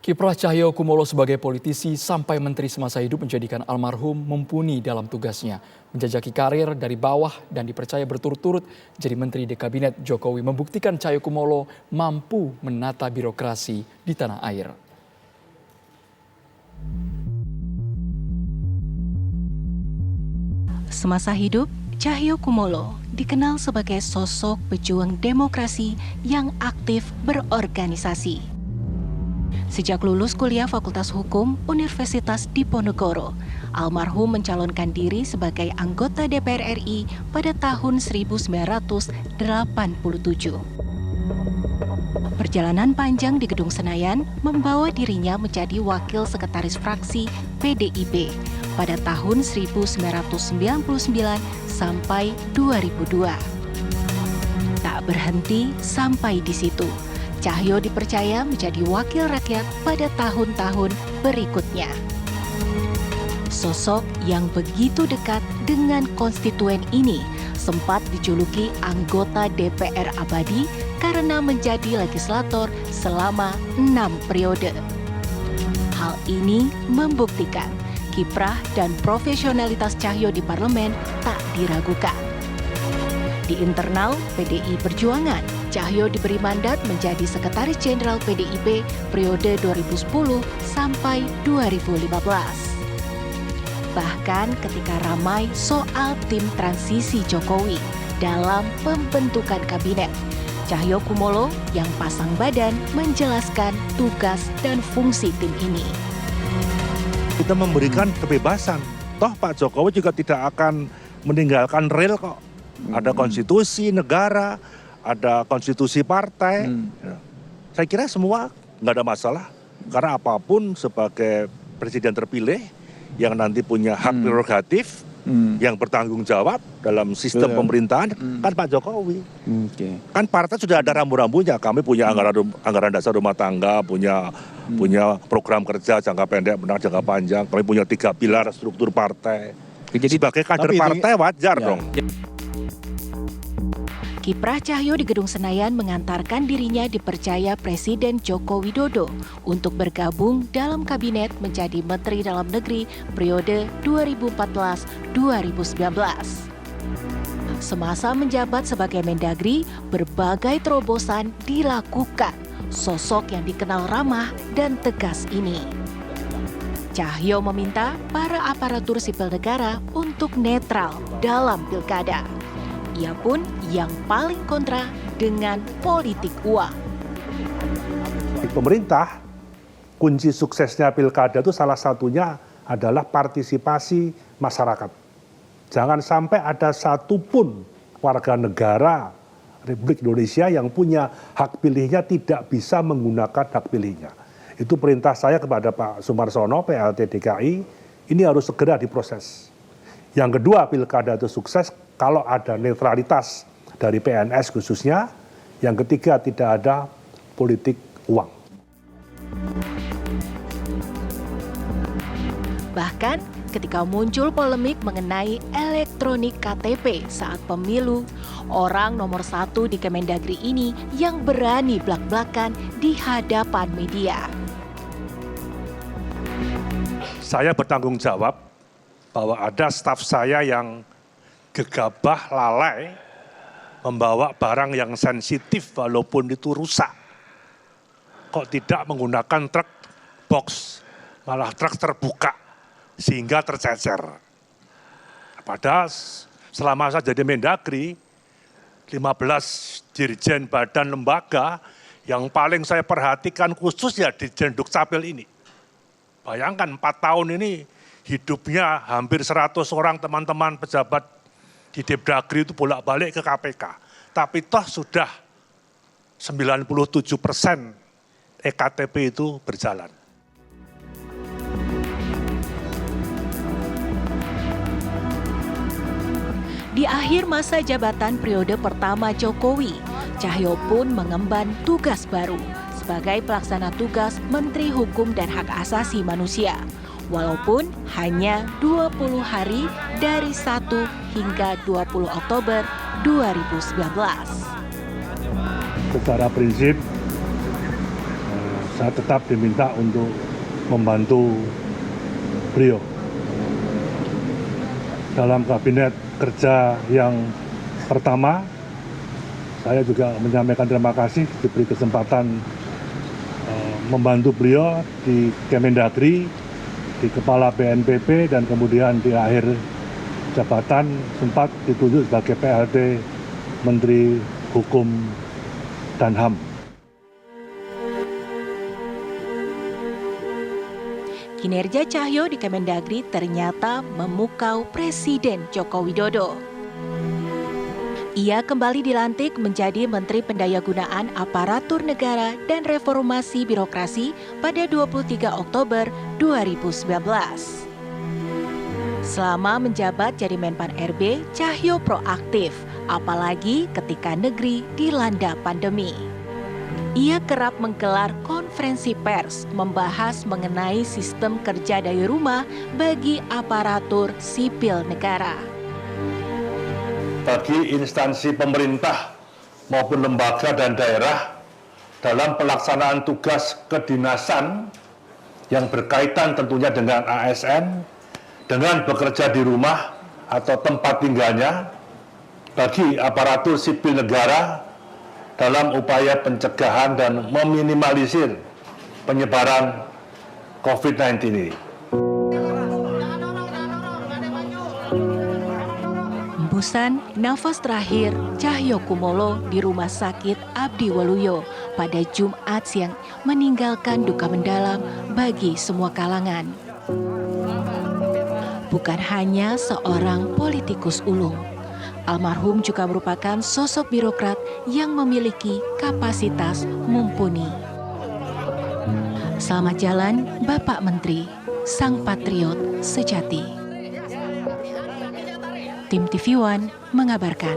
Kiprah Cahyokumolo sebagai politisi sampai menteri semasa hidup menjadikan almarhum mumpuni dalam tugasnya. Menjajaki karir dari bawah dan dipercaya berturut-turut jadi menteri di kabinet Jokowi membuktikan Cahyokumolo mampu menata birokrasi di tanah air. Semasa hidup, Cahyokumolo dikenal sebagai sosok pejuang demokrasi yang aktif berorganisasi. Sejak lulus kuliah Fakultas Hukum Universitas Diponegoro, almarhum mencalonkan diri sebagai anggota DPR RI pada tahun 1987. Perjalanan panjang di Gedung Senayan membawa dirinya menjadi wakil sekretaris fraksi PDIP pada tahun 1999 sampai 2002. Tak berhenti sampai di situ. Cahyo dipercaya menjadi wakil rakyat pada tahun-tahun berikutnya. Sosok yang begitu dekat dengan konstituen ini sempat dijuluki anggota DPR abadi karena menjadi legislator selama 6 periode. Hal ini membuktikan kiprah dan profesionalitas Cahyo di parlemen tak diragukan. Di internal PDI Perjuangan, Cahyo diberi mandat menjadi Sekretaris Jenderal PDIP periode 2010 sampai 2015. Bahkan ketika ramai soal tim transisi Jokowi dalam pembentukan kabinet, Cahyokumolo yang pasang badan menjelaskan tugas dan fungsi tim ini. Kita memberikan kebebasan. Toh Pak Jokowi juga tidak akan meninggalkan rel kok. Ada konstitusi negara, ada konstitusi partai. Saya kira semua nggak ada masalah. Karena apapun sebagai presiden terpilih yang nanti punya hak prerogatif, yang bertanggung jawab dalam sistem pemerintahan, kan Pak Jokowi. Kan partai sudah ada rambu-rambunya. Kami punya anggaran dasar rumah tangga, punya program kerja jangka pendek, menengah, jangka panjang. Kami punya 3 pilar struktur partai. Jadi sebagai kader partai wajar dong. Kiprah Cahyo di Gedung Senayan mengantarkan dirinya dipercaya Presiden Joko Widodo untuk bergabung dalam kabinet menjadi Menteri Dalam Negeri periode 2014-2019. Semasa menjabat sebagai Mendagri, berbagai terobosan dilakukan. Sosok yang dikenal ramah dan tegas ini. Cahyo meminta para aparatur sipil negara untuk netral dalam pilkada. Ia pun yang paling kontra dengan politik uang. Pemerintah, kunci suksesnya pilkada itu salah satunya adalah partisipasi masyarakat. Jangan sampai ada satupun warga negara Republik Indonesia yang punya hak pilihnya tidak bisa menggunakan hak pilihnya. Itu perintah saya kepada Pak Sumarsono, PLT DKI, ini harus segera diproses. Yang kedua, pilkada itu sukses kalau ada netralitas dari PNS khususnya. Yang ketiga, tidak ada politik uang. Bahkan ketika muncul polemik mengenai elektronik KTP saat pemilu, orang nomor 1 di Kemendagri ini yang berani blak-blakan di hadapan media. Saya bertanggung jawab bahwa ada staf saya yang gegabah lalai membawa barang yang sensitif walaupun itu rusak. Kok tidak menggunakan truk box, malah truk terbuka sehingga tercecer. Padahal selama saya jadi Mendagri, 15 dirjen badan lembaga yang paling saya perhatikan khusus ya Dirjen Dukcapil ini. Bayangkan 4 tahun ini hidupnya hampir 100 orang teman-teman pejabat di Depdagri itu bolak-balik ke KPK. Tapi toh sudah 97% EKTP itu berjalan. Di akhir masa jabatan periode pertama Jokowi, Cahyo pun mengemban tugas baru sebagai pelaksana tugas Menteri Hukum dan Hak Asasi Manusia. Walaupun hanya 20 hari dari 1 hingga 20 Oktober 2019. Secara prinsip saya tetap diminta untuk membantu beliau dalam kabinet kerja yang pertama. Saya juga menyampaikan terima kasih diberi kesempatan membantu beliau di Kemendagri, di Kepala BNPB, dan kemudian di akhir jabatan sempat ditunjuk sebagai PLT Menteri Hukum dan HAM. Kinerja Cahyo di Kemendagri ternyata memukau Presiden Joko Widodo. Ia kembali dilantik menjadi Menteri Pendayagunaan Aparatur Negara dan Reformasi Birokrasi pada 23 Oktober 2019. Selama menjabat jadi Menpan RB, Cahyo proaktif, apalagi ketika negeri dilanda pandemi. Ia kerap menggelar konferensi pers membahas mengenai sistem kerja dari rumah bagi aparatur sipil negara. Bagi instansi pemerintah maupun lembaga dan daerah dalam pelaksanaan tugas kedinasan yang berkaitan tentunya dengan ASN, dengan bekerja di rumah atau tempat tinggalnya, bagi aparatur sipil negara dalam upaya pencegahan dan meminimalisir penyebaran COVID-19 ini. Hembusan nafas terakhir Cahyo Kumolo di Rumah Sakit Abdi Waluyo pada Jumat siang meninggalkan duka mendalam bagi semua kalangan. Bukan hanya seorang politikus ulung, almarhum juga merupakan sosok birokrat yang memiliki kapasitas mumpuni. Selamat jalan Bapak Menteri, sang patriot sejati. Tim TV One mengabarkan.